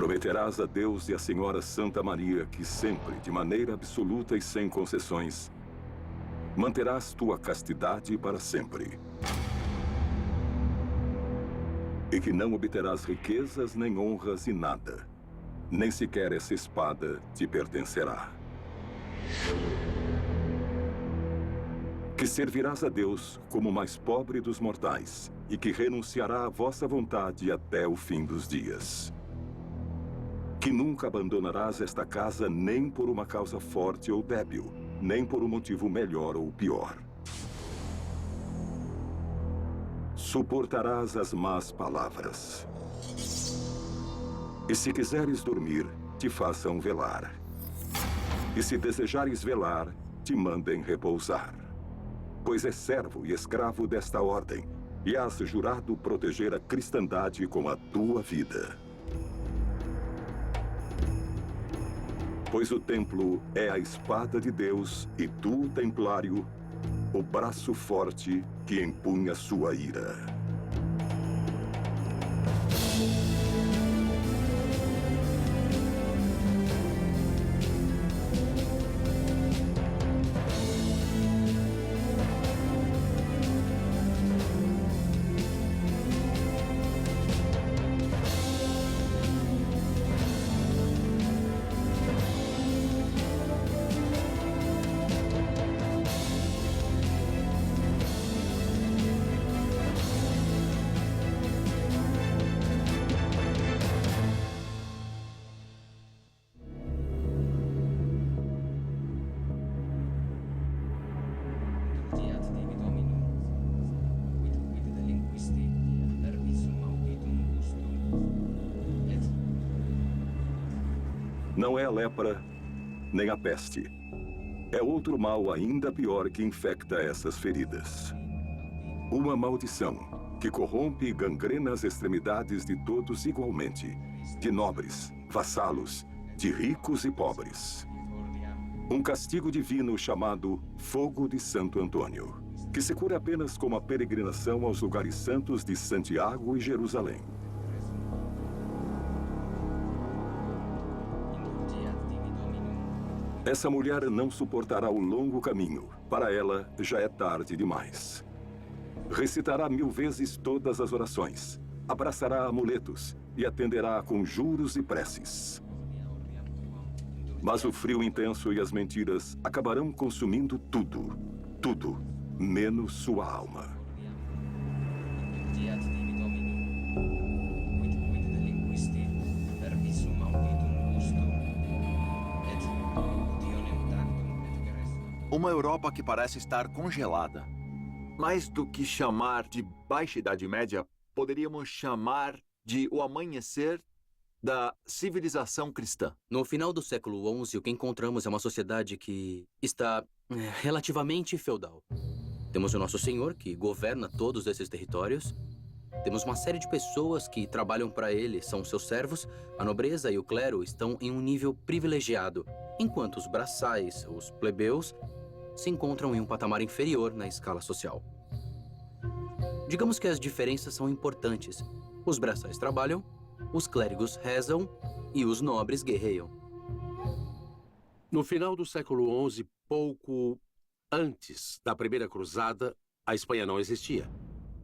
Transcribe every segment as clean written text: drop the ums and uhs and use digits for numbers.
Prometerás a Deus e à Senhora Santa Maria que sempre, de maneira absoluta e sem concessões, manterás tua castidade para sempre. E que não obterás riquezas nem honras e nada, nem sequer essa espada te pertencerá. Que servirás a Deus como o mais pobre dos mortais, e que renunciará à vossa vontade até o fim dos dias. Que nunca abandonarás esta casa nem por uma causa forte ou débil, nem por um motivo melhor ou pior. Suportarás as más palavras. E se quiseres dormir, te façam velar. E se desejares velar, te mandem repousar. Pois és servo e escravo desta ordem, e has jurado proteger a cristandade com a tua vida. Pois o templo é a espada de Deus, e tu, templário, o braço forte que empunha sua ira. Não é a lepra, nem a peste. É outro mal ainda pior que infecta essas feridas. Uma maldição que corrompe e gangrena as extremidades de todos igualmente, de nobres, vassalos, de ricos e pobres. Um castigo divino chamado Fogo de Santo Antônio, que se cura apenas com a peregrinação aos lugares santos de Santiago e Jerusalém. Essa mulher não suportará o longo caminho. Para ela, já é tarde demais. Recitará 1000 vezes todas as orações. Abraçará amuletos e atenderá a conjuros e preces. Mas o frio intenso e as mentiras acabarão consumindo tudo. Tudo, menos sua alma. Uma Europa que parece estar congelada. Mais do que chamar de Baixa Idade Média, poderíamos chamar de o amanhecer da civilização cristã. No final do século XI, o que encontramos é uma sociedade que está relativamente feudal. Temos o Nosso Senhor, que governa todos esses territórios. Temos uma série de pessoas que trabalham para ele, são seus servos. A nobreza e o clero estão em um nível privilegiado, enquanto os braçais, os plebeus, se encontram em um patamar inferior na escala social. Digamos que as diferenças são importantes. Os braçais trabalham, os clérigos rezam e os nobres guerreiam. No final do século XI, pouco antes da Primeira Cruzada, a Espanha não existia.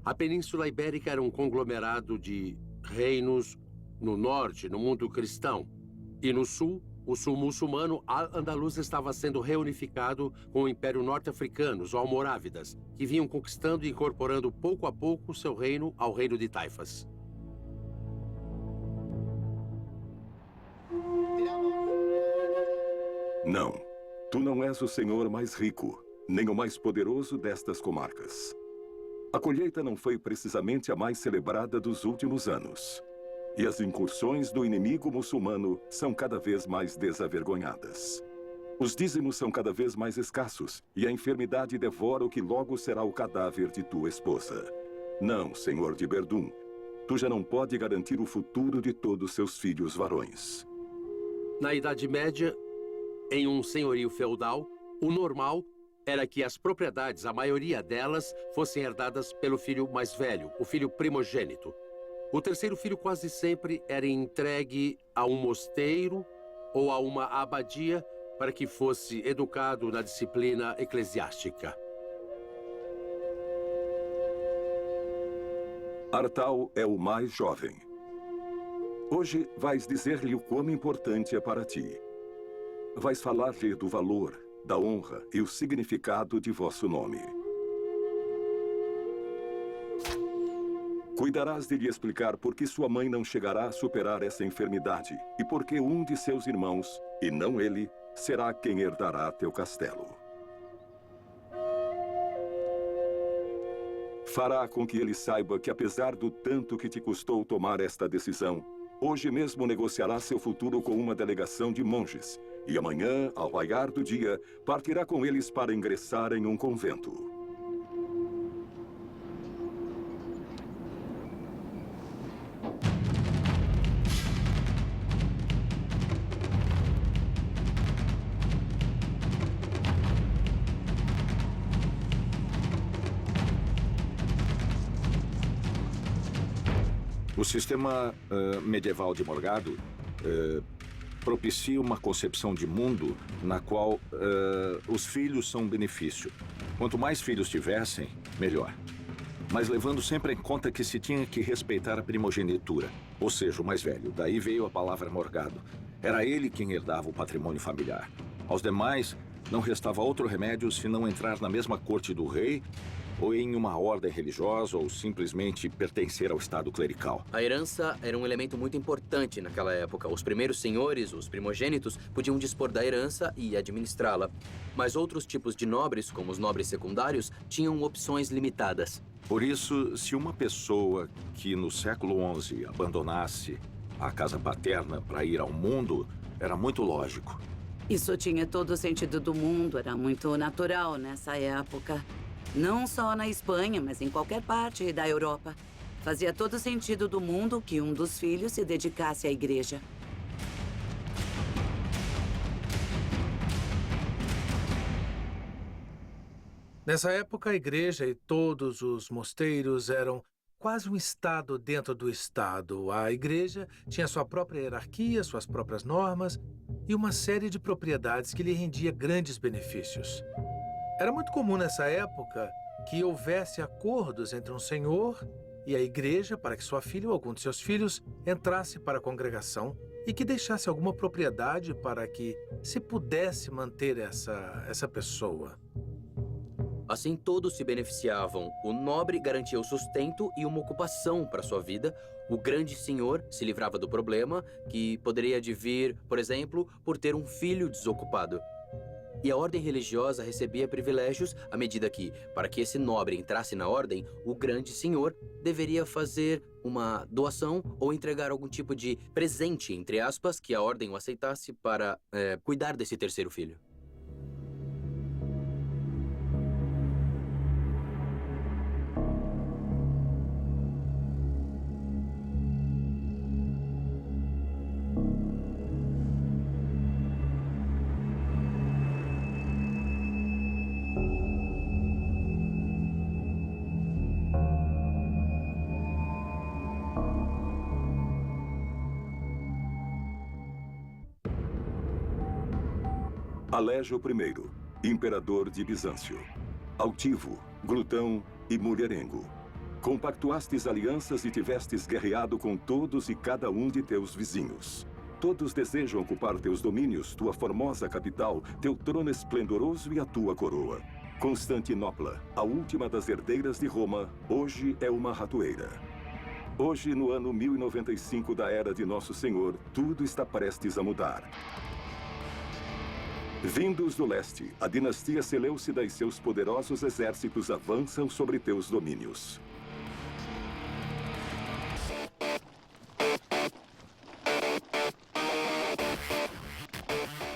A Península Ibérica era um conglomerado de reinos no norte, no mundo cristão, e no sul, o sul muçulmano, Al-Andalus estava sendo reunificado com o Império Norte-Africano, os Almorávidas, que vinham conquistando e incorporando pouco a pouco seu reino ao reino de Taifas. Não, tu não és o senhor mais rico, nem o mais poderoso destas comarcas. A colheita não foi precisamente a mais celebrada dos últimos anos. E as incursões do inimigo muçulmano são cada vez mais desavergonhadas. Os dízimos são cada vez mais escassos, e a enfermidade devora o que logo será o cadáver de tua esposa. Não, senhor de Verdun, tu já não pode garantir o futuro de todos seus filhos varões. Na Idade Média, em um senhorio feudal, o normal era que as propriedades, a maioria delas, fossem herdadas pelo filho mais velho, o filho primogênito. O terceiro filho quase sempre era entregue a um mosteiro ou a uma abadia para que fosse educado na disciplina eclesiástica. Artal é o mais jovem. Hoje vais dizer-lhe o quão importante é para ti. Vais falar-lhe do valor, da honra e o significado de vosso nome. Cuidarás de lhe explicar por que sua mãe não chegará a superar essa enfermidade e por que um de seus irmãos, e não ele, será quem herdará teu castelo. Fará com que ele saiba que, apesar do tanto que te custou tomar esta decisão, hoje mesmo negociará seu futuro com uma delegação de monges, e amanhã, ao raiar do dia, partirá com eles para ingressar em um convento. O sistema medieval de Morgado propicia uma concepção de mundo na qual os filhos são um benefício. Quanto mais filhos tivessem, melhor. Mas levando sempre em conta que se tinha que respeitar a primogenitura, ou seja, o mais velho. Daí veio a palavra Morgado. Era ele quem herdava o patrimônio familiar. Aos demais, não restava outro remédio senão entrar na mesma corte do rei, ou em uma ordem religiosa, ou simplesmente pertencer ao estado clerical. A herança era um elemento muito importante naquela época. Os primeiros senhores, os primogênitos, podiam dispor da herança e administrá-la. Mas outros tipos de nobres, como os nobres secundários, tinham opções limitadas. Por isso, se uma pessoa que no século XI abandonasse a casa paterna para ir ao mundo, era muito lógico. Isso tinha todo o sentido do mundo, era muito natural nessa época. Não só na Espanha, mas em qualquer parte da Europa. Fazia todo sentido do mundo que um dos filhos se dedicasse à igreja. Nessa época, a igreja e todos os mosteiros eram quase um estado dentro do estado. A igreja tinha sua própria hierarquia, suas próprias normas e uma série de propriedades que lhe rendia grandes benefícios. Era muito comum nessa época que houvesse acordos entre um senhor e a igreja para que sua filha ou algum de seus filhos entrasse para a congregação e que deixasse alguma propriedade para que se pudesse manter essa pessoa. Assim, todos se beneficiavam. O nobre garantia o sustento e uma ocupação para sua vida. O grande senhor se livrava do problema, que poderia advir, por exemplo, por ter um filho desocupado. E a ordem religiosa recebia privilégios à medida que, para que esse nobre entrasse na ordem, o grande senhor deveria fazer uma doação ou entregar algum tipo de presente, entre aspas, que a ordem o aceitasse para cuidar desse terceiro filho. Alégio I, imperador de Bizâncio. Altivo, glutão e mulherengo. Compactuastes alianças e tivestes guerreado com todos e cada um de teus vizinhos. Todos desejam ocupar teus domínios, tua formosa capital, teu trono esplendoroso e a tua coroa. Constantinopla, a última das herdeiras de Roma, hoje é uma ratoeira. Hoje, no ano 1095 da Era de Nosso Senhor, tudo está prestes a mudar. Vindos do leste, a dinastia Seleucida e seus poderosos exércitos avançam sobre teus domínios.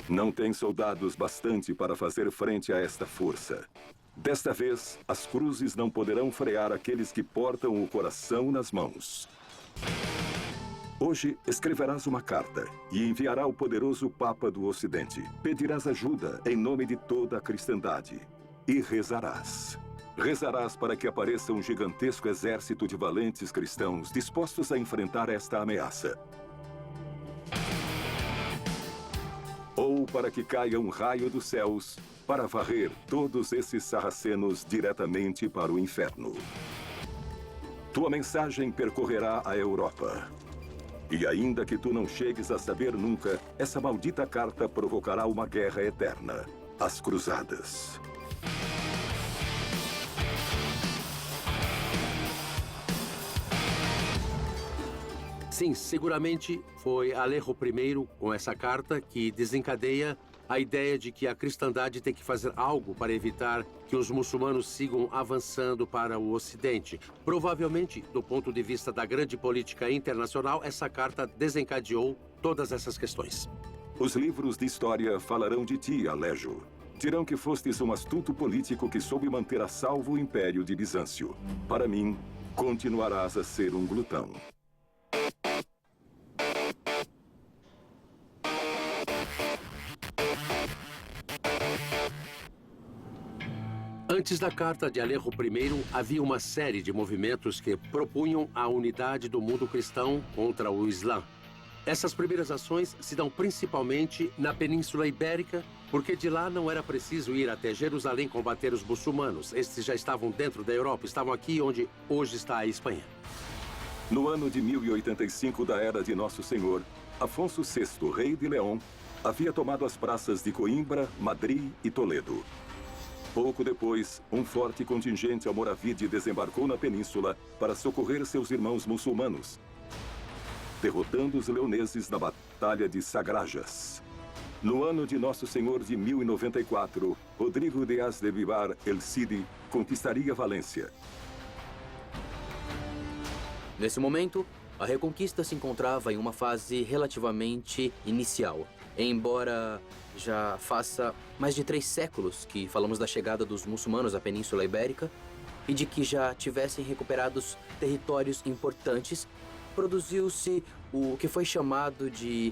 Não tem soldados bastante para fazer frente a esta força. Desta vez, as cruzes não poderão frear aqueles que portam o coração nas mãos. Hoje escreverás uma carta e enviará ao poderoso Papa do Ocidente. Pedirás ajuda em nome de toda a cristandade e rezarás. Rezarás para que apareça um gigantesco exército de valentes cristãos dispostos a enfrentar esta ameaça. Ou para que caia um raio dos céus para varrer todos esses sarracenos diretamente para o inferno. Tua mensagem percorrerá a Europa. E ainda que tu não chegues a saber nunca, essa maldita carta provocará uma guerra eterna. As Cruzadas. Sim, seguramente foi Alejo I, com essa carta, que desencadeia a ideia de que a cristandade tem que fazer algo para evitar que os muçulmanos sigam avançando para o Ocidente. Provavelmente, do ponto de vista da grande política internacional, essa carta desencadeou todas essas questões. Os livros de história falarão de ti, Alejo. Dirão que fostes um astuto político que soube manter a salvo o Império de Bizâncio. Para mim, continuarás a ser um glutão. Antes da Carta de Alejo I, havia uma série de movimentos que propunham a unidade do mundo cristão contra o Islã. Essas primeiras ações se dão principalmente na Península Ibérica, porque de lá não era preciso ir até Jerusalém combater os muçulmanos. Estes já estavam dentro da Europa, estavam aqui onde hoje está a Espanha. No ano de 1085 da Era de Nosso Senhor, Afonso VI, rei de León, havia tomado as praças de Coimbra, Madrid e Toledo. Pouco depois, um forte contingente almoravide desembarcou na península para socorrer seus irmãos muçulmanos, derrotando os leoneses na Batalha de Sagrajas. No ano de Nosso Senhor de 1094, Rodrigo Dias de Vivar el Cid conquistaria Valência. Nesse momento, a Reconquista se encontrava em uma fase relativamente inicial. Embora já faça mais de 3 séculos que falamos da chegada dos muçulmanos à Península Ibérica e de que já tivessem recuperados territórios importantes, produziu-se o que foi chamado de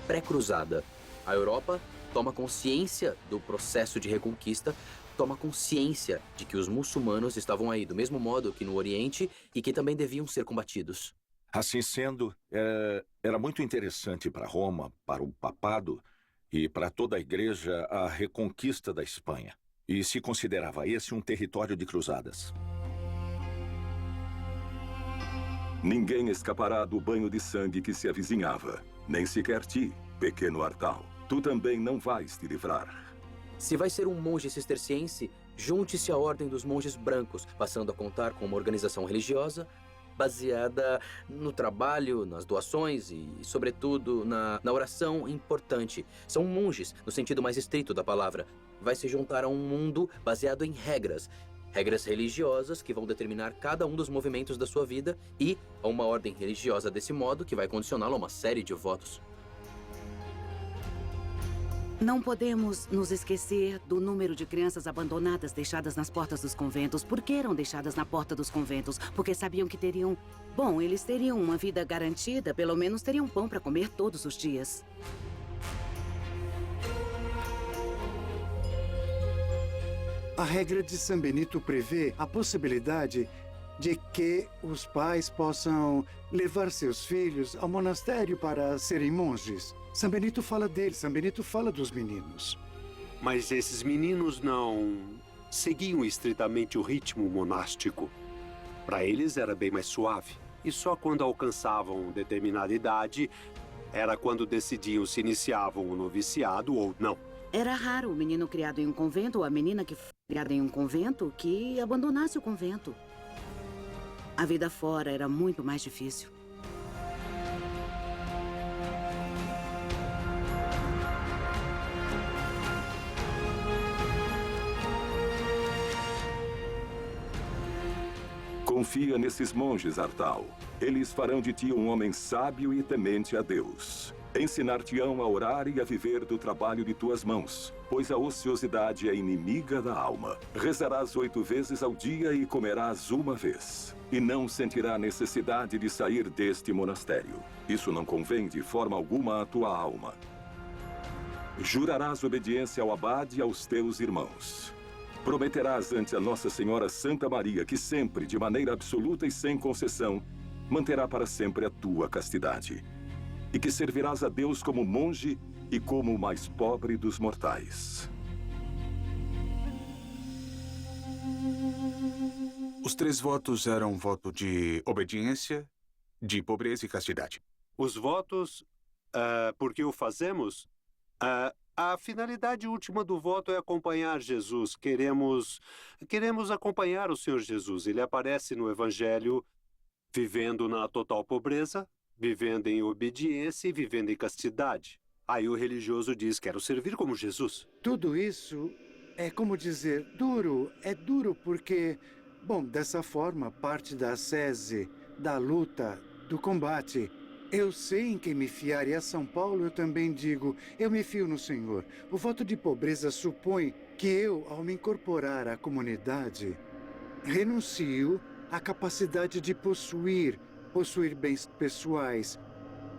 pré-cruzada. A Europa toma consciência do processo de reconquista, toma consciência de que os muçulmanos estavam aí do mesmo modo que no Oriente e que também deviam ser combatidos. Assim sendo, era muito interessante para Roma, para o papado e para toda a igreja a reconquista da Espanha. E se considerava esse um território de cruzadas. Ninguém escapará do banho de sangue que se avizinhava, nem sequer ti, pequeno Artal. Tu também não vais te livrar. Se vai ser um monge cisterciense, junte-se à Ordem dos Monges Brancos, passando a contar com uma organização religiosa baseada no trabalho, nas doações e, sobretudo, na oração importante. São monges, no sentido mais estrito da palavra. Vai se juntar a um mundo baseado em regras. Regras religiosas que vão determinar cada um dos movimentos da sua vida e a uma ordem religiosa desse modo que vai condicioná-lo a uma série de votos. Não podemos nos esquecer do número de crianças abandonadas deixadas nas portas dos conventos. Por que eram deixadas na porta dos conventos? Porque sabiam que teriam... Bom, eles teriam uma vida garantida, pelo menos teriam pão para comer todos os dias. A regra de São Benito prevê a possibilidade de que os pais possam levar seus filhos ao monastério para serem monges. São Benito fala deles, São Benito fala dos meninos. Mas esses meninos não seguiam estritamente o ritmo monástico. Para eles era bem mais suave. E só quando alcançavam determinada idade era quando decidiam se iniciavam o noviciado ou não. Era raro o menino criado em um convento ou a menina que foi criada em um convento que abandonasse o convento. A vida fora era muito mais difícil. Confia nesses monges, Artal. Eles farão de ti um homem sábio e temente a Deus. Ensinar-te-ão a orar e a viver do trabalho de tuas mãos, pois a ociosidade é inimiga da alma. Rezarás 8 vezes ao dia e comerás uma vez. E não sentirá necessidade de sair deste monastério. Isso não convém de forma alguma à tua alma. Jurarás obediência ao abade e aos teus irmãos. Prometerás ante a Nossa Senhora Santa Maria que sempre, de maneira absoluta e sem concessão, manterá para sempre a tua castidade. E que servirás a Deus como monge e como o mais pobre dos mortais. Os 3 votos eram voto de obediência, de pobreza e castidade. Os votos, por que o fazemos? A finalidade última do voto é acompanhar Jesus. Queremos acompanhar o Senhor Jesus. Ele aparece no Evangelho vivendo na total pobreza, vivendo em obediência e vivendo em castidade. Aí o religioso diz, quero servir como Jesus. Tudo isso é, como dizer, duro. É duro porque, bom, dessa forma, parte da ascese, da luta, do combate. Eu sei em quem me fiar e a São Paulo eu também digo, eu me fio no Senhor. O voto de pobreza supõe que eu, ao me incorporar à comunidade, renuncio à capacidade de possuir bens pessoais.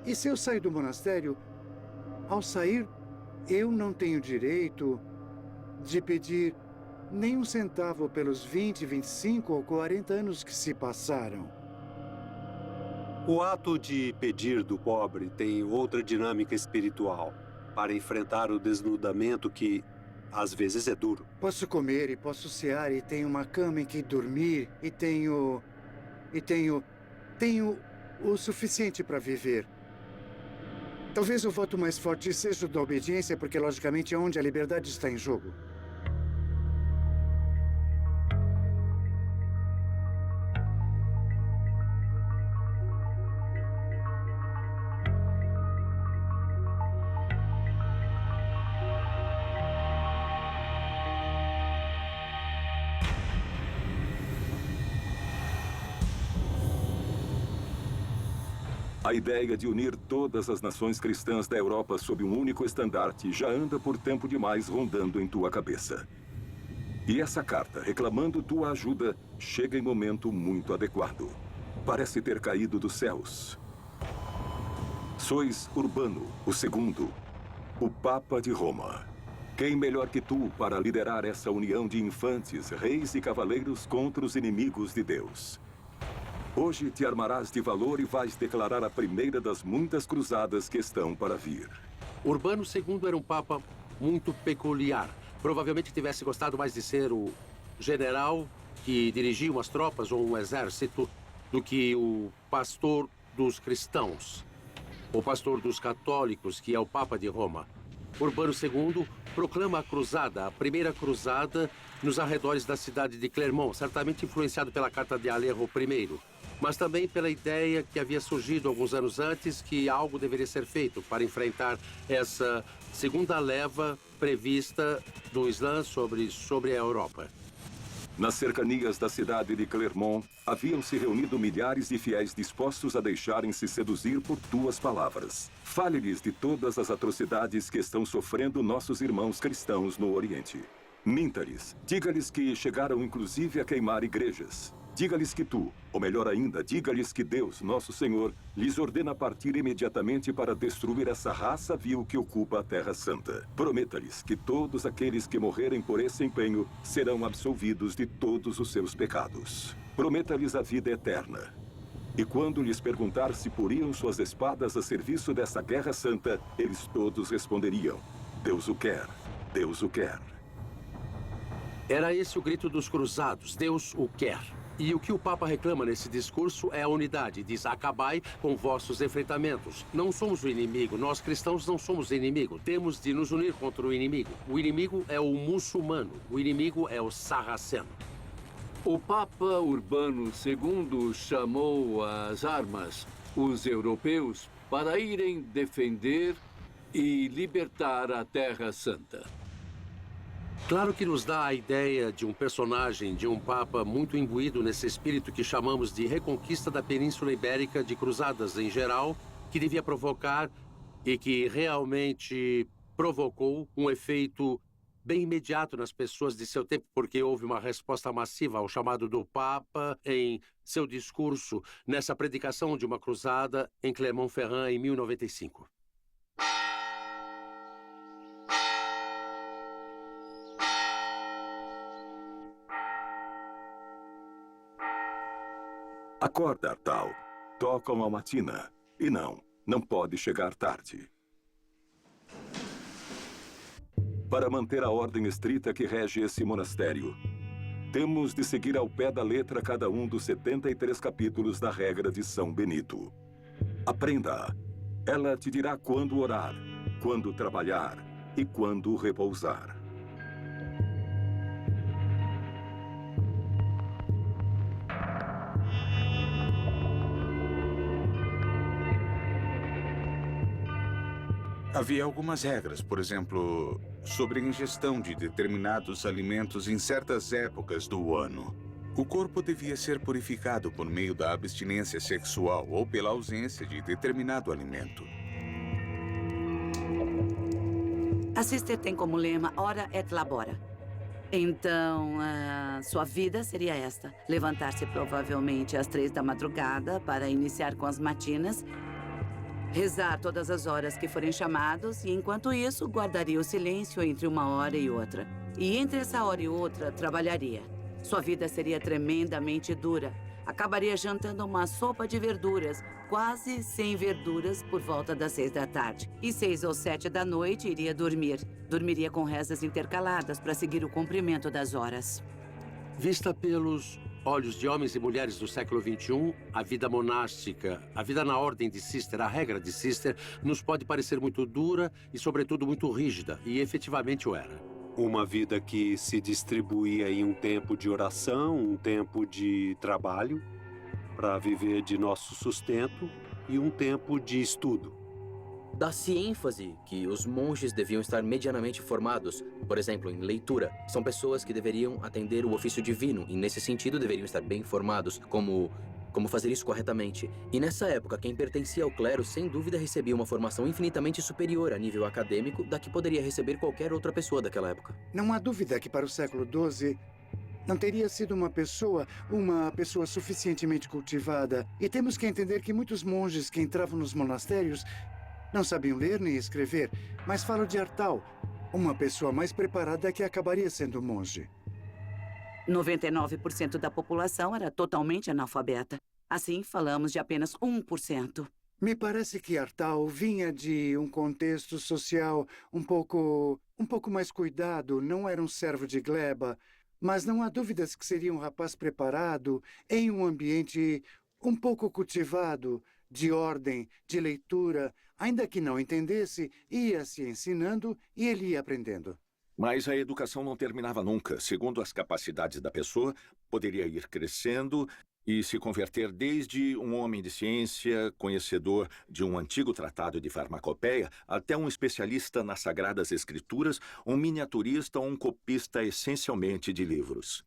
E se eu sair do monastério, ao sair, eu não tenho direito de pedir nem um centavo pelos 20, 25 ou 40 anos que se passaram. O ato de pedir do pobre tem outra dinâmica espiritual para enfrentar o desnudamento que, às vezes, é duro. Posso comer e posso cear e tenho uma cama em que dormir e tenho o suficiente para viver. Talvez o voto mais forte seja o da obediência, porque, logicamente, é onde a liberdade está em jogo. A ideia de unir todas as nações cristãs da Europa sob um único estandarte já anda por tempo demais rondando em tua cabeça. E essa carta, reclamando tua ajuda, chega em momento muito adequado. Parece ter caído dos céus. Sois Urbano, o segundo, o Papa de Roma. Quem melhor que tu para liderar essa união de infantes, reis e cavaleiros contra os inimigos de Deus? Hoje te armarás de valor e vais declarar a primeira das muitas cruzadas que estão para vir. Urbano II era um papa muito peculiar. Provavelmente tivesse gostado mais de ser o general que dirigia umas tropas ou um exército do que o pastor dos cristãos. O pastor dos católicos, que é o Papa de Roma. Urbano II proclama a cruzada, a primeira cruzada, nos arredores da cidade de Clermont, certamente influenciado pela Carta de Alejo I, mas também pela ideia que havia surgido alguns anos antes que algo deveria ser feito para enfrentar essa segunda leva prevista do Islã sobre a Europa. Nas cercanias da cidade de Clermont, haviam se reunido milhares de fiéis dispostos a deixarem-se seduzir por tuas palavras. Fale-lhes de todas as atrocidades que estão sofrendo nossos irmãos cristãos no Oriente. Minta-lhes, diga-lhes que chegaram inclusive a queimar igrejas. Diga-lhes que tu, ou melhor ainda, diga-lhes que Deus, nosso Senhor, lhes ordena partir imediatamente para destruir essa raça vil que ocupa a Terra Santa. Prometa-lhes que todos aqueles que morrerem por esse empenho serão absolvidos de todos os seus pecados. Prometa-lhes a vida eterna. E quando lhes perguntar se poriam suas espadas a serviço dessa guerra santa, eles todos responderiam: Deus o quer, Deus o quer. Era esse o grito dos cruzados, Deus o quer. E o que o Papa reclama nesse discurso é a unidade. Diz, acabai com vossos enfrentamentos. Não somos o inimigo, nós cristãos não somos o inimigo. Temos de nos unir contra o inimigo. O inimigo é o muçulmano, o inimigo é o sarraceno. O Papa Urbano II chamou às armas os europeus para irem defender e libertar a Terra Santa. Claro que nos dá a ideia de um personagem, de um papa muito imbuído nesse espírito que chamamos de reconquista da Península Ibérica, de cruzadas em geral, que devia provocar e que realmente provocou um efeito bem imediato nas pessoas de seu tempo, porque houve uma resposta massiva ao chamado do Papa em seu discurso nessa predicação de uma cruzada em Clermont-Ferrand em 1095. Acorda, Artal. Tocam a matina. E não pode chegar tarde. Para manter a ordem estrita que rege esse monastério, temos de seguir ao pé da letra cada um dos 73 capítulos da regra de São Benito. Aprenda-a. Ela te dirá quando orar, quando trabalhar e quando repousar. Havia algumas regras, por exemplo, sobre a ingestão de determinados alimentos em certas épocas do ano. O corpo devia ser purificado por meio da abstinência sexual ou pela ausência de determinado alimento. A Sister tem como lema Ora et Labora. Então, sua vida seria esta. Levantar-se provavelmente às 3 da madrugada para iniciar com as matinas, rezar todas as horas que forem chamados e, enquanto isso, guardaria o silêncio entre uma hora e outra. E entre essa hora e outra, trabalharia. Sua vida seria tremendamente dura. Acabaria jantando uma sopa de verduras, quase sem verduras, por volta das 6 da tarde. E 6 ou 7 da noite iria dormir. Dormiria com rezas intercaladas para seguir o comprimento das horas. Vista pelos olhos de homens e mulheres do século XXI, a vida monástica, a vida na ordem de Sister, a regra de Sister, nos pode parecer muito dura e, sobretudo, muito rígida. E efetivamente o era. Uma vida que se distribuía em um tempo de oração, um tempo de trabalho, para viver de nosso sustento, e um tempo de estudo. Dá-se ênfase que os monges deviam estar medianamente formados, por exemplo, em leitura. São pessoas que deveriam atender o ofício divino e, nesse sentido, deveriam estar bem formados, como fazer isso corretamente. E nessa época, quem pertencia ao clero, sem dúvida, recebia uma formação infinitamente superior a nível acadêmico da que poderia receber qualquer outra pessoa daquela época. Não há dúvida que para o século XII não teria sido uma pessoa suficientemente cultivada. E temos que entender que muitos monges que entravam nos monastérios não sabiam ler nem escrever, mas falo de Artal, uma pessoa mais preparada que acabaria sendo monge. 99% da população era totalmente analfabeta. Assim, falamos de apenas 1%. Me parece que Artal vinha de um contexto social um pouco mais cuidado, não era um servo de gleba, mas não há dúvidas que seria um rapaz preparado em um ambiente um pouco cultivado, de ordem, de leitura, ainda que não entendesse, ia se ensinando e ele ia aprendendo. Mas a educação não terminava nunca. Segundo as capacidades da pessoa, poderia ir crescendo e se converter desde um homem de ciência, conhecedor de um antigo tratado de farmacopeia, até um especialista nas Sagradas Escrituras, um miniaturista ou um copista essencialmente de livros.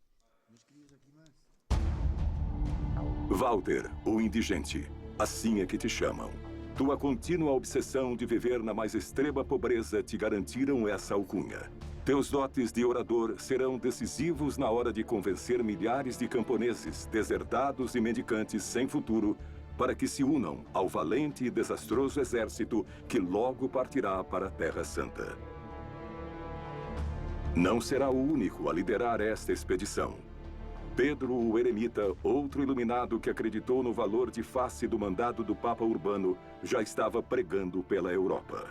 Walter, o indigente. Assim é que te chamam. Tua contínua obsessão de viver na mais extrema pobreza te garantiram essa alcunha. Teus dotes de orador serão decisivos na hora de convencer milhares de camponeses, deserdados e mendicantes sem futuro para que se unam ao valente e desastroso exército que logo partirá para a Terra Santa. Não será o único a liderar esta expedição. Pedro o Eremita, outro iluminado que acreditou no valor de face do mandado do Papa Urbano, já estava pregando pela Europa.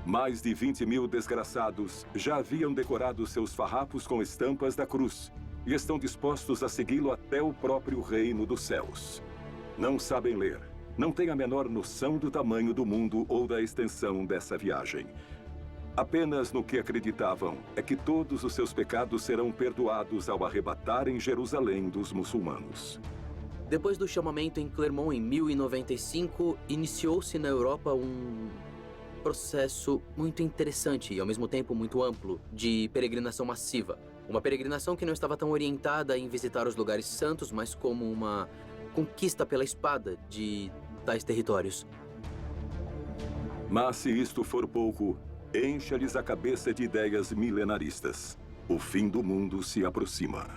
Mais de 20.000 desgraçados já haviam decorado seus farrapos com estampas da cruz e estão dispostos a segui-lo até o próprio reino dos céus. Não sabem ler, não têm a menor noção do tamanho do mundo ou da extensão dessa viagem. Apenas no que acreditavam é que todos os seus pecados serão perdoados ao arrebatarem Jerusalém dos muçulmanos. Depois do chamamento em Clermont em 1095, iniciou-se na Europa um processo muito interessante e ao mesmo tempo muito amplo de peregrinação massiva. Uma peregrinação que não estava tão orientada em visitar os lugares santos, mas como uma conquista pela espada de tais territórios. Mas se isto for pouco, encha-lhes a cabeça de ideias milenaristas. O fim do mundo se aproxima.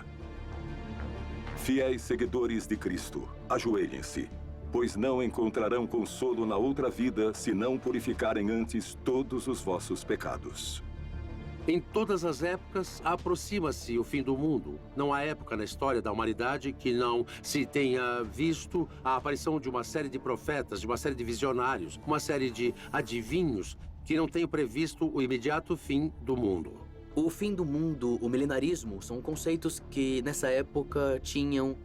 Fiéis seguidores de Cristo, ajoelhem-se, pois não encontrarão consolo na outra vida se não purificarem antes todos os vossos pecados. Em todas as épocas, aproxima-se o fim do mundo. Não há época na história da humanidade que não se tenha visto a aparição de uma série de profetas, de uma série de visionários, uma série de adivinhos que não tenham previsto o imediato fim do mundo. O fim do mundo, o milenarismo, são conceitos que nessa época tinham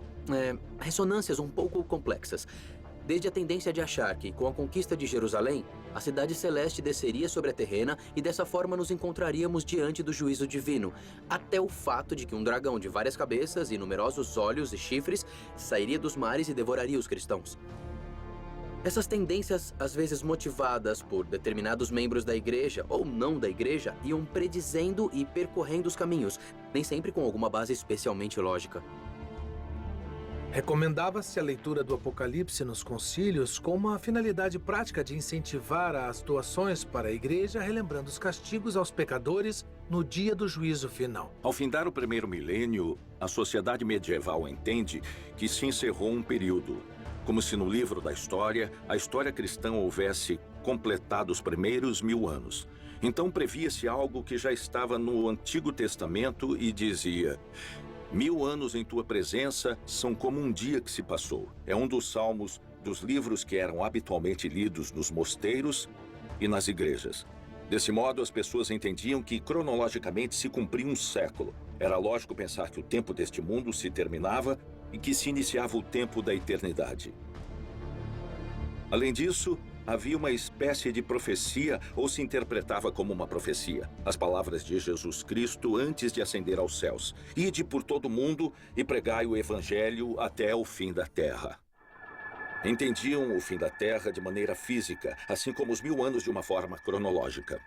ressonâncias um pouco complexas. Desde a tendência de achar que, com a conquista de Jerusalém, a cidade celeste desceria sobre a terrena e dessa forma nos encontraríamos diante do juízo divino, até o fato de que um dragão de várias cabeças e numerosos olhos e chifres sairia dos mares e devoraria os cristãos. Essas tendências, às vezes motivadas por determinados membros da igreja ou não da igreja, iam predizendo e percorrendo os caminhos, nem sempre com alguma base especialmente lógica. Recomendava-se a leitura do Apocalipse nos concílios com uma finalidade prática de incentivar as doações para a igreja, relembrando os castigos aos pecadores no dia do juízo final. Ao findar o primeiro milênio, a sociedade medieval entende que se encerrou um período, como se no livro da história, a história cristã houvesse completado os primeiros 1000 anos. Então previa-se algo que já estava no Antigo Testamento e dizia: 1000 anos em tua presença são como um dia que se passou. É um dos salmos dos livros que eram habitualmente lidos nos mosteiros e nas igrejas. Desse modo, as pessoas entendiam que cronologicamente se cumpria um século. Era lógico pensar que o tempo deste mundo se terminava e que se iniciava o tempo da eternidade. Além disso, havia uma espécie de profecia, ou se interpretava como uma profecia. As palavras de Jesus Cristo antes de ascender aos céus. Ide por todo o mundo e pregai o evangelho até o fim da terra. Entendiam o fim da terra de maneira física, assim como os 1000 anos de uma forma cronológica.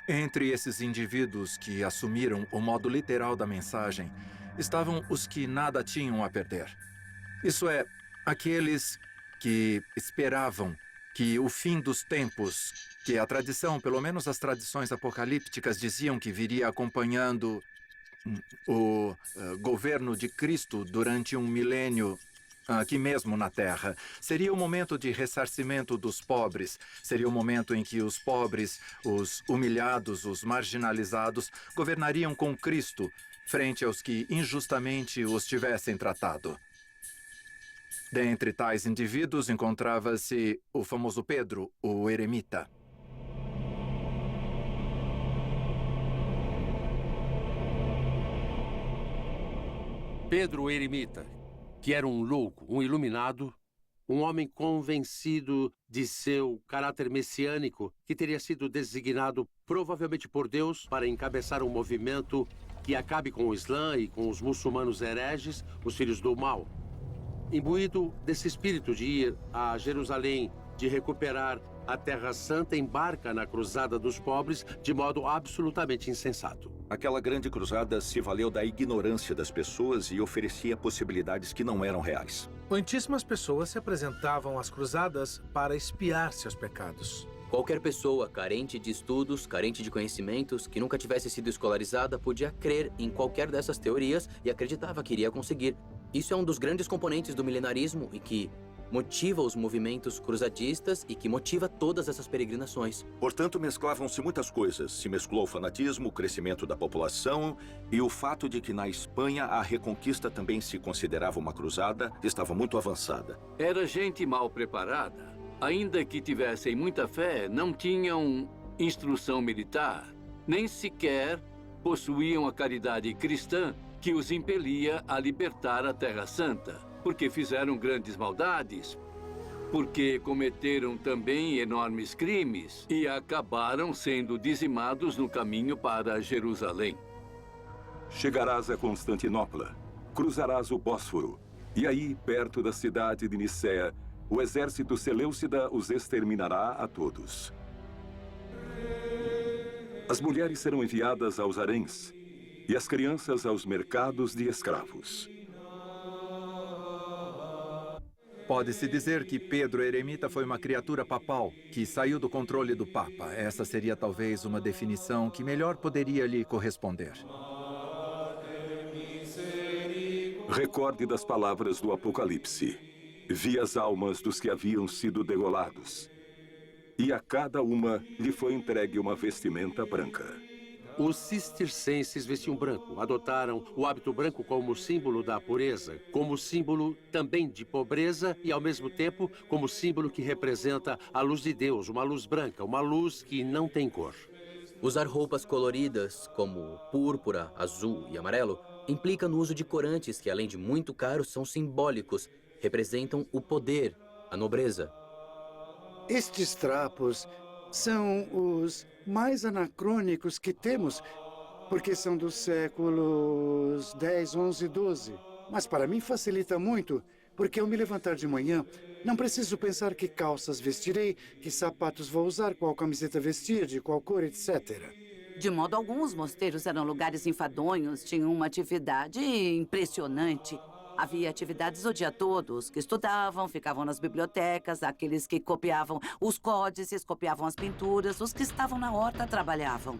Entre esses indivíduos que assumiram o modo literal da mensagem, estavam os que nada tinham a perder. Isso é, aqueles que esperavam que o fim dos tempos, que a tradição, pelo menos as tradições apocalípticas, diziam que viria acompanhando o governo de Cristo durante um milênio aqui mesmo na Terra. Seria o momento de ressarcimento dos pobres. Seria o momento em que os pobres, os humilhados, os marginalizados, governariam com Cristo frente aos que injustamente os tivessem tratado. Dentre tais indivíduos encontrava-se o famoso Pedro, o eremita. Pedro o eremita, que era um louco, um iluminado, um homem convencido de seu caráter messiânico, que teria sido designado provavelmente por Deus para encabeçar um movimento que acabe com o Islã e com os muçulmanos hereges, os filhos do mal. Imbuído desse espírito de ir a Jerusalém, de recuperar a Terra Santa, embarca na Cruzada dos Pobres de modo absolutamente insensato. Aquela grande cruzada se valeu da ignorância das pessoas e oferecia possibilidades que não eram reais. Muitíssimas pessoas se apresentavam às cruzadas para expiar seus pecados. Qualquer pessoa carente de estudos, carente de conhecimentos, que nunca tivesse sido escolarizada, podia crer em qualquer dessas teorias e acreditava que iria conseguir. Isso é um dos grandes componentes do milenarismo e que motiva os movimentos cruzadistas e que motiva todas essas peregrinações. Portanto, mesclavam-se muitas coisas. Se mesclou o fanatismo, o crescimento da população e o fato de que na Espanha a reconquista também se considerava uma cruzada, estava muito avançada. Era gente mal preparada. Ainda que tivessem muita fé, não tinham instrução militar, nem sequer possuíam a caridade cristã que os impelia a libertar a Terra Santa, porque fizeram grandes maldades, porque cometeram também enormes crimes e acabaram sendo dizimados no caminho para Jerusalém. Chegarás a Constantinopla, cruzarás o Bósforo, e aí, perto da cidade de Nicéia, o exército seleucida os exterminará a todos. As mulheres serão enviadas aos haréns e as crianças aos mercados de escravos. Pode-se dizer que Pedro Eremita foi uma criatura papal que saiu do controle do Papa. Essa seria talvez uma definição que melhor poderia lhe corresponder. Recorde das palavras do Apocalipse. Vi as almas dos que haviam sido degolados, e a cada uma lhe foi entregue uma vestimenta branca. Os cistercenses vestiam branco, adotaram o hábito branco como símbolo da pureza, como símbolo também de pobreza e, ao mesmo tempo, como símbolo que representa a luz de Deus, uma luz branca, uma luz que não tem cor. Usar roupas coloridas, como púrpura, azul e amarelo, implica no uso de corantes que, além de muito caros, são simbólicos, representam o poder, a nobreza. Estes trapos são os mais anacrônicos que temos, porque são dos séculos 10, 11 e 12. Mas para mim facilita muito, porque ao me levantar de manhã, não preciso pensar que calças vestirei, que sapatos vou usar, qual camiseta vestir, de qual cor, etc. De modo algum, os mosteiros eram lugares enfadonhos, tinham uma atividade impressionante. Havia atividades o dia todo. Os que estudavam, ficavam nas bibliotecas, aqueles que copiavam os códices, copiavam as pinturas, os que estavam na horta trabalhavam.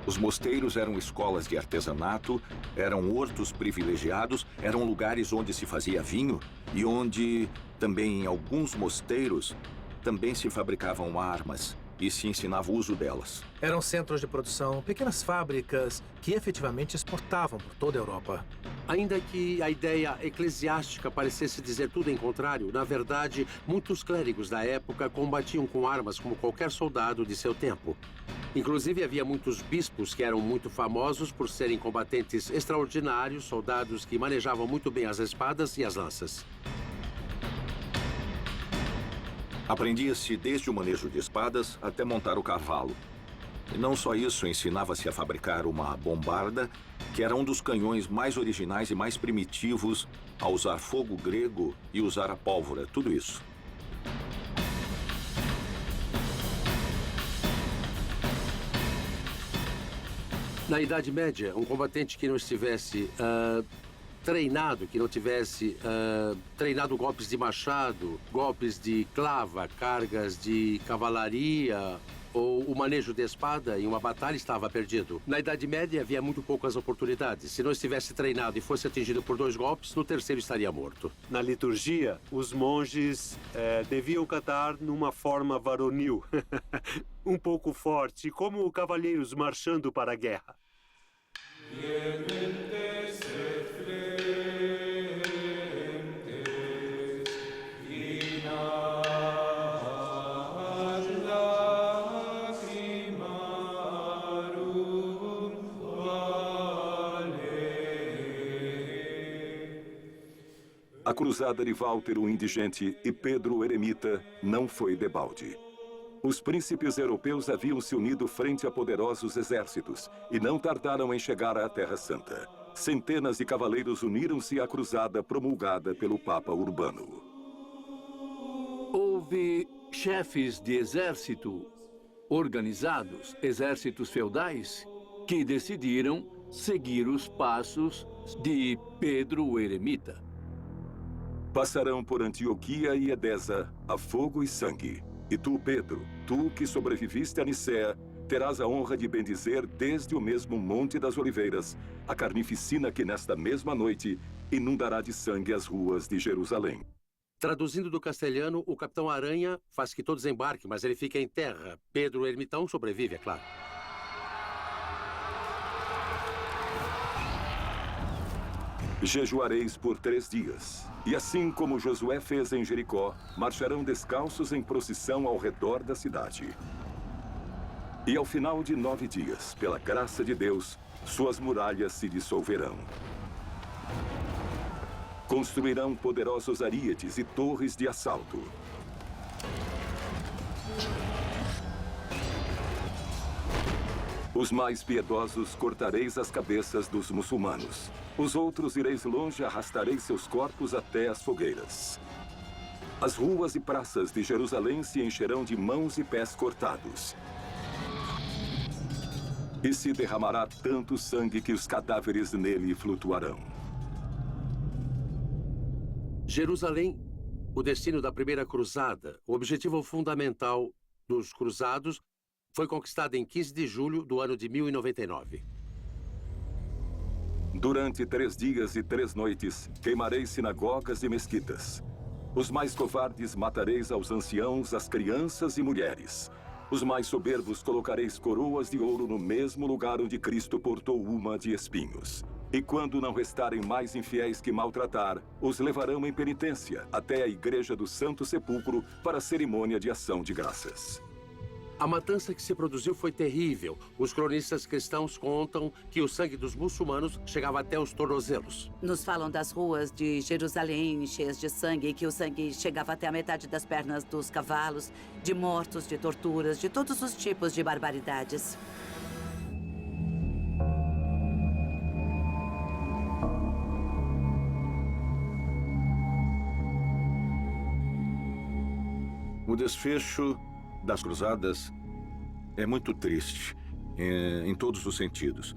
Os mosteiros eram escolas de artesanato, eram hortos privilegiados, eram lugares onde se fazia vinho e onde, também em alguns mosteiros, também se fabricavam armas e se ensinava o uso delas. Eram centros de produção, pequenas fábricas que efetivamente exportavam por toda a Europa. Ainda que a ideia eclesiástica parecesse dizer tudo em contrário, na verdade, muitos clérigos da época combatiam com armas como qualquer soldado de seu tempo. Inclusive, havia muitos bispos que eram muito famosos por serem combatentes extraordinários, soldados que manejavam muito bem as espadas e as lanças. Aprendia-se desde o manejo de espadas até montar o cavalo. E não só isso, ensinava-se a fabricar uma bombarda, que era um dos canhões mais originais e mais primitivos a usar fogo grego e usar a pólvora, tudo isso. Na Idade Média, um combatente que não estivesse treinado, que não tivesse treinado golpes de machado, golpes de clava, cargas de cavalaria ou o manejo de espada em uma batalha, estava perdido. Na Idade Média havia muito poucas oportunidades. Se não estivesse treinado e fosse atingido por 2 golpes, no terceiro estaria morto. Na liturgia, os monges deviam cantar numa forma varonil, um pouco forte, como cavalheiros marchando para a guerra. A cruzada de Walter o Indigente e Pedro o Eremita não foi debalde. Os príncipes europeus haviam se unido frente a poderosos exércitos e não tardaram em chegar à Terra Santa. Centenas de cavaleiros uniram-se à cruzada promulgada pelo Papa Urbano. Houve chefes de exército organizados, exércitos feudais, que decidiram seguir os passos de Pedro o Eremita. Passarão por Antioquia e Edesa a fogo e sangue. E tu, Pedro, tu que sobreviviste a Nicéia, terás a honra de bendizer desde o mesmo Monte das Oliveiras a carnificina que nesta mesma noite inundará de sangue as ruas de Jerusalém. Traduzindo do castelhano, o Capitão Aranha faz que todos embarquem, mas ele fica em terra. Pedro o Ermitão sobrevive, é claro. Jejuareis por 3 dias. E assim como Josué fez em Jericó, marcharão descalços em procissão ao redor da cidade. E ao final de 9 dias, pela graça de Deus, suas muralhas se dissolverão. Construirão poderosos aríetes e torres de assalto. Os mais piedosos cortareis as cabeças dos muçulmanos. Os outros ireis longe e arrastareis seus corpos até as fogueiras. As ruas e praças de Jerusalém se encherão de mãos e pés cortados. E se derramará tanto sangue que os cadáveres nele flutuarão. Jerusalém, o destino da primeira cruzada, o objetivo fundamental dos cruzados, foi conquistada em 15 de julho do ano de 1099. Durante 3 dias e 3 noites, queimareis sinagogas e mesquitas. Os mais covardes matareis aos anciãos, às crianças e mulheres. Os mais soberbos colocareis coroas de ouro no mesmo lugar onde Cristo portou uma de espinhos. E quando não restarem mais infiéis que maltratar, os levarão em penitência até a igreja do Santo Sepulcro para a cerimônia de ação de graças. A matança que se produziu foi terrível. Os cronistas cristãos contam que o sangue dos muçulmanos chegava até os tornozelos. Nos falam das ruas de Jerusalém cheias de sangue e que o sangue chegava até a metade das pernas dos cavalos, de mortos, de torturas, de todos os tipos de barbaridades. O desfecho das cruzadas é muito triste, em todos os sentidos.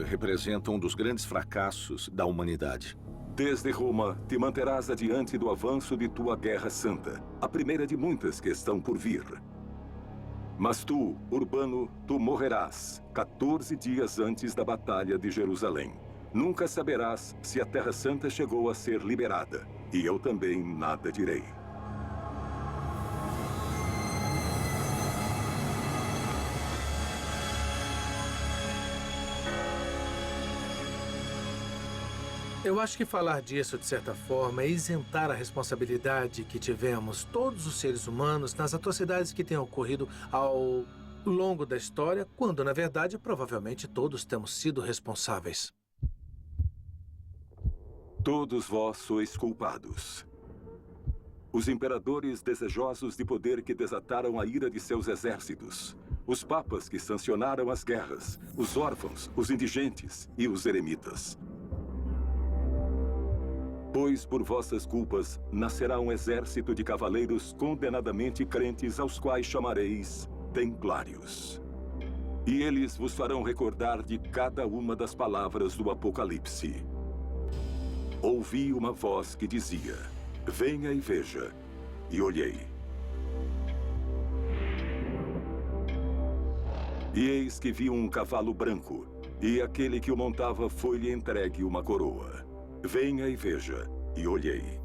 Representa um dos grandes fracassos da humanidade. Desde Roma, te manterás adiante do avanço de tua guerra santa, a primeira de muitas que estão por vir. Mas tu, Urbano, tu morrerás 14 dias antes da Batalha de Jerusalém. Nunca saberás se a Terra Santa chegou a ser liberada, e eu também nada direi. Eu acho que falar disso, de certa forma, é isentar a responsabilidade que tivemos, todos os seres humanos, nas atrocidades que têm ocorrido ao longo da história, quando, na verdade, provavelmente todos temos sido responsáveis. Todos vós sois culpados. Os imperadores desejosos de poder que desataram a ira de seus exércitos. Os papas que sancionaram as guerras. Os órfãos, os indigentes e os eremitas. Pois por vossas culpas nascerá um exército de cavaleiros condenadamente crentes, aos quais chamareis templários. E eles vos farão recordar de cada uma das palavras do Apocalipse. Ouvi uma voz que dizia: venha e veja. E olhei. E eis que vi um cavalo branco, e aquele que o montava foi-lhe entregue uma coroa. Venha e veja, e olhei.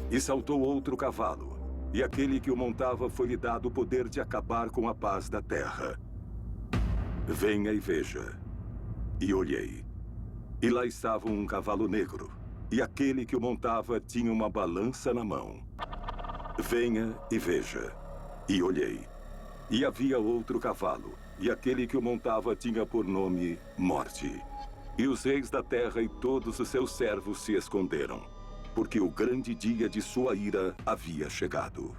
E saltou outro cavalo, e aquele que o montava foi-lhe dado o poder de acabar com a paz da terra. Venha e veja, e olhei. E lá estava um cavalo negro, e aquele que o montava tinha uma balança na mão. Venha e veja, e olhei. E havia outro cavalo, e aquele que o montava tinha por nome Morte. E os reis da terra e todos os seus servos se esconderam, porque o grande dia de sua ira havia chegado.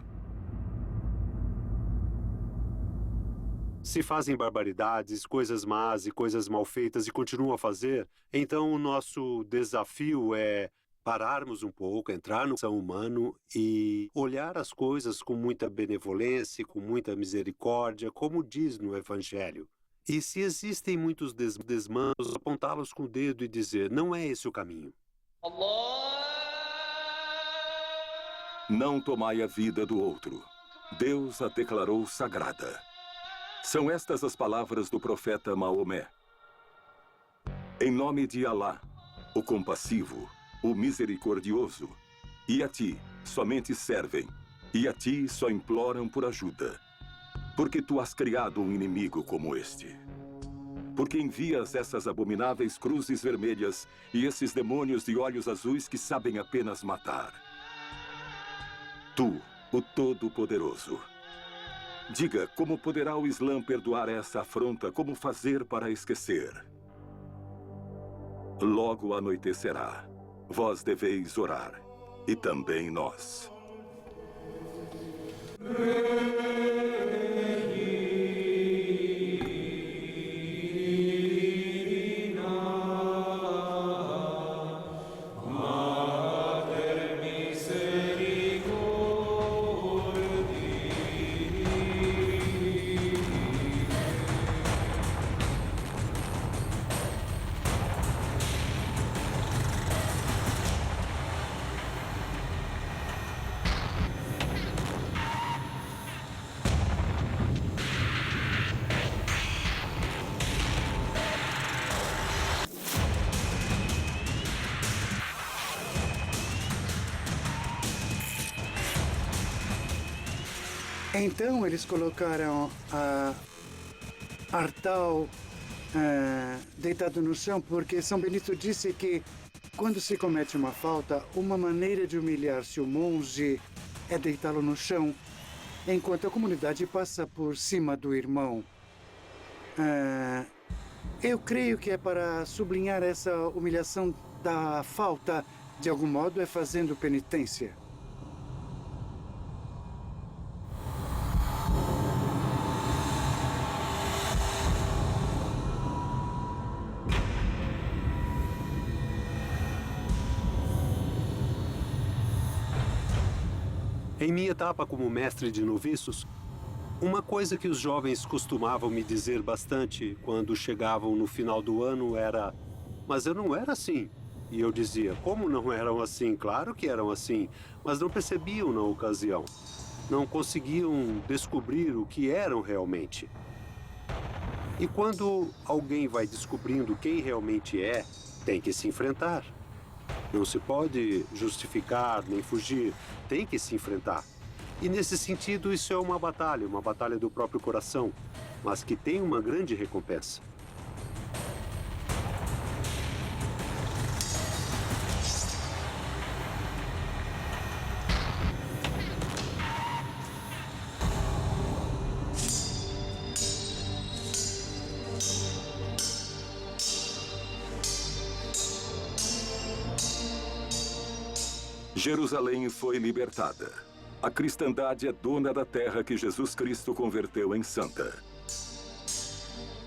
Se fazem barbaridades, coisas más e coisas mal feitas e continuam a fazer, então o nosso desafio é pararmos um pouco, entrar no coração humano e olhar as coisas com muita benevolência, com muita misericórdia, como diz no Evangelho. E se existem muitos desmandos, apontá-los com o dedo e dizer: não é esse o caminho. Não tomai a vida do outro. Deus a declarou sagrada. São estas as palavras do profeta Maomé. Em nome de Alá, o compassivo, o misericordioso, e a ti somente servem, e a ti só imploram por ajuda. Porque tu has criado um inimigo como este. Porque envias essas abomináveis cruzes vermelhas e esses demônios de olhos azuis que sabem apenas matar. Tu, o Todo-Poderoso. Diga, como poderá o Islã perdoar essa afronta? Como fazer para esquecer? Logo anoitecerá. Vós deveis orar. E também nós. Então eles colocaram Artal deitado no chão, porque São Benito disse que quando se comete uma falta, uma maneira de humilhar-se o monge é deitá-lo no chão, enquanto a comunidade passa por cima do irmão. Eu creio que é para sublinhar essa humilhação da falta, de algum modo, é fazendo penitência. Em minha etapa como mestre de noviços, uma coisa que os jovens costumavam me dizer bastante quando chegavam no final do ano era: mas eu não era assim. E eu dizia: como não eram assim? Claro que eram assim, mas não percebiam na ocasião. Não conseguiam descobrir o que eram realmente. E quando alguém vai descobrindo quem realmente é, tem que se enfrentar. Não se pode justificar nem fugir, tem que se enfrentar. E nesse sentido, isso é uma batalha do próprio coração, mas que tem uma grande recompensa. Jerusalém foi libertada. A cristandade é dona da terra que Jesus Cristo converteu em santa.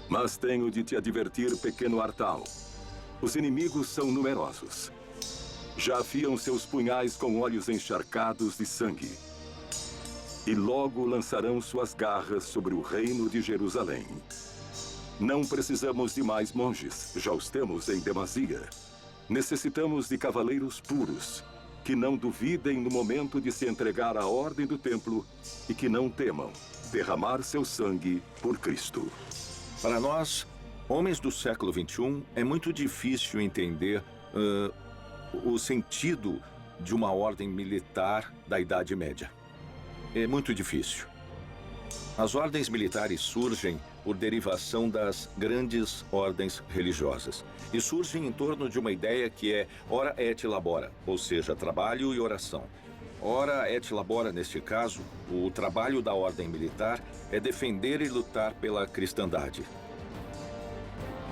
Mas tenho de te advertir, pequeno Artal. Os inimigos são numerosos. Já afiam seus punhais com olhos encharcados de sangue. E logo lançarão suas garras sobre o reino de Jerusalém. Não precisamos de mais monges, já os temos em demasia. Necessitamos de cavaleiros puros, que não duvidem no momento de se entregar à ordem do templo e que não temam derramar seu sangue por Cristo. Para nós, homens do século XXI, é muito difícil entender o sentido de uma ordem militar da Idade Média. É muito difícil. As ordens militares surgem por derivação das grandes ordens religiosas. E surgem em torno de uma ideia que é ora et labora, ou seja, trabalho e oração. Ora et labora, neste caso, o trabalho da ordem militar é defender e lutar pela cristandade.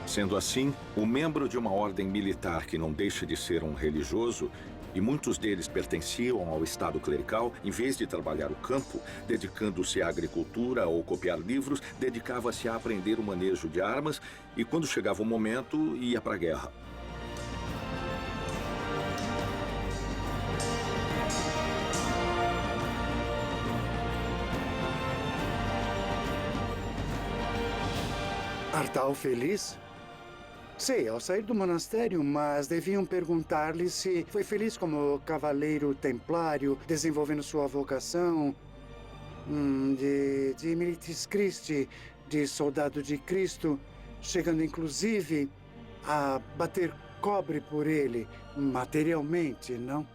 Sendo assim, o membro de uma ordem militar que não deixa de ser um religioso, e muitos deles pertenciam ao estado clerical, em vez de trabalhar o campo, dedicando-se à agricultura ou copiar livros, dedicava-se a aprender o manejo de armas e, quando chegava o momento, ia para a guerra. Artal feliz? Sei, ao sair do monastério, mas deviam perguntar-lhe se foi feliz como cavaleiro templário, desenvolvendo sua vocação de Militis Christi, de soldado de Cristo, chegando inclusive a bater cobre por ele, materialmente, não?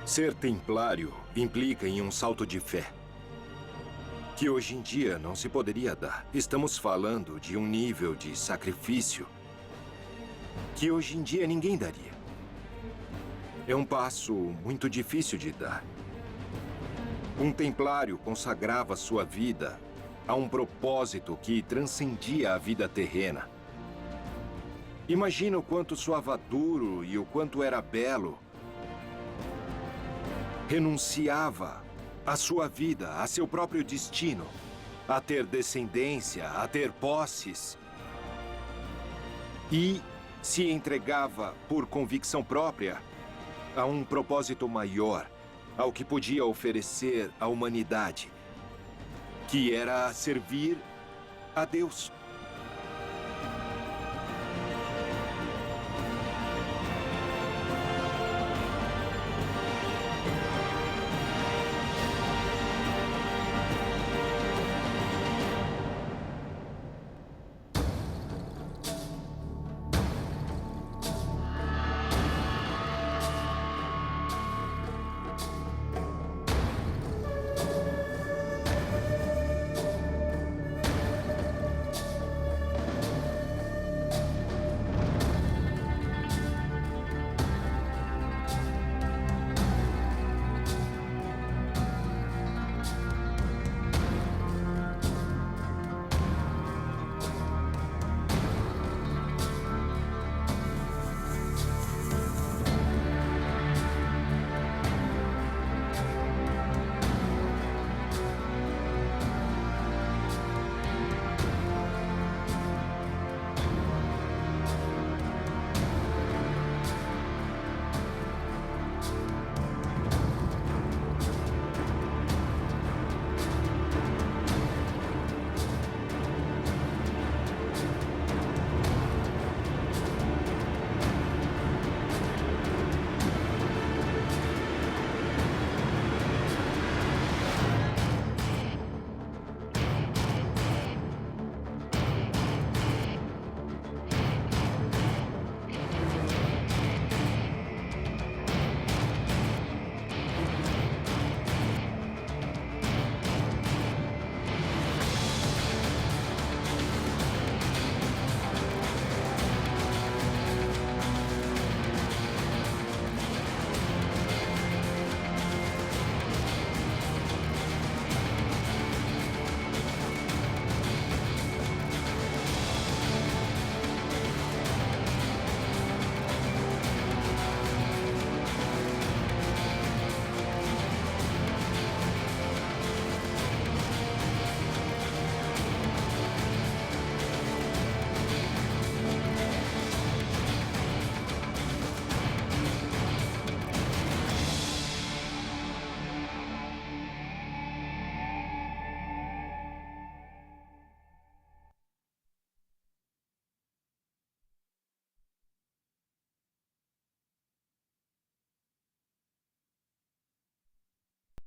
Ser templário implica em um salto de fé que hoje em dia não se poderia dar. Estamos falando de um nível de sacrifício que hoje em dia ninguém daria. É um passo muito difícil de dar. Um templário consagrava sua vida a um propósito que transcendia a vida terrena. Imagina o quanto soava duro e o quanto era belo. Renunciava a sua vida, a seu próprio destino, a ter descendência, a ter posses. E se entregava por convicção própria a um propósito maior, ao que podia oferecer à humanidade, que era servir a Deus.